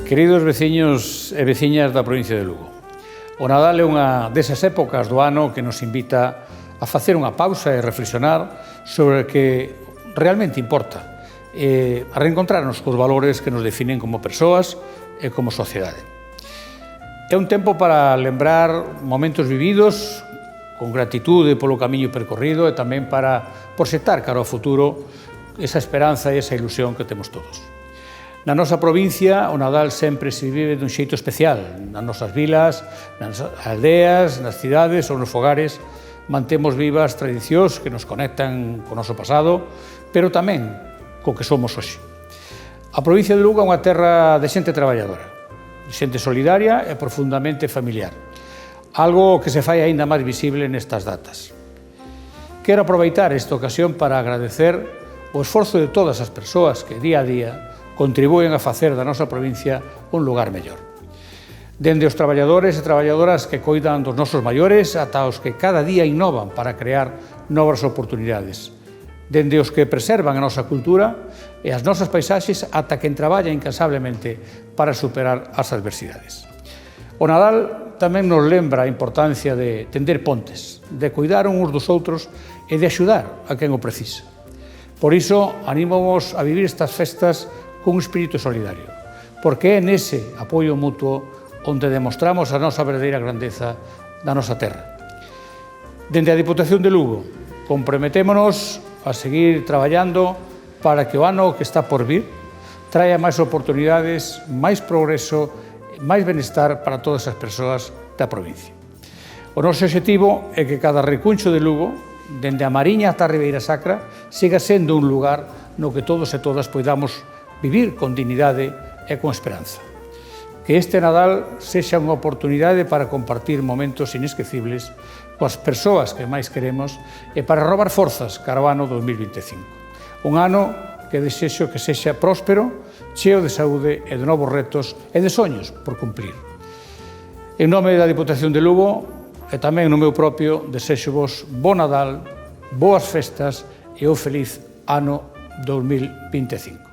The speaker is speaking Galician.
Queridos veciños e veciñas da provincia de Lugo, o Nadal é unha desas épocas do ano que nos invita a facer unha pausa e reflexionar sobre o que realmente importa, a reencontrarnos cos valores que nos definen como persoas e como sociedade. É un tempo para lembrar momentos vividos con gratitude polo camiño percorrido e tamén para proxectar cara ao futuro esa esperanza e esa ilusión que temos todos. Na nosa provincia, o Nadal sempre se vive dun xeito especial. Nas nosas vilas, nas aldeas, nas cidades ou nos fogares, mantemos vivas tradicións que nos conectan co noso pasado, pero tamén co que somos hoxe. A provincia de Lugo é unha terra de xente traballadora, de xente solidaria e profundamente familiar, algo que se fai aínda máis visible nestas datas. Quero aproveitar esta ocasión para agradecer o esforzo de todas as persoas que día a día contribúen a facer da nosa provincia un lugar mellor. Dende os traballadores e traballadoras que coidan dos nosos maiores ata os que cada día innovan para crear novas oportunidades. Dende os que preservan a nosa cultura e as nosas paisaxes ata quen traballa incansablemente para superar as adversidades. O Nadal tamén nos lembra a importancia de tender pontes, de cuidar uns dos outros e de axudar a quen o precisa. Por iso, animamos a vivir estas festas con un espírito solidario, porque é nese apoio mutuo onde demostramos a nosa verdadeira grandeza da nosa terra. Dende a Diputación de Lugo, comprometémonos a seguir traballando para que o ano que está por vir traia máis oportunidades, máis progreso, máis benestar para todas as persoas da provincia. O noso obxectivo é que cada recuncho de Lugo, dende a Mariña ata a Ribeira Sacra, siga sendo un lugar no que todos e todas poidamos vivir con dignidade e con esperanza. Que este Nadal sexa unha oportunidade para compartir momentos inesquecibles coas persoas que máis queremos e para robar forzas cara ao ano 2025. Un ano que desexo que sexa próspero, cheo de saúde e de novos retos e de soños por cumprir. En nome da Diputación de Lugo e tamén no meu propio, desexo-vos bo Nadal, boas festas e un feliz ano 2025.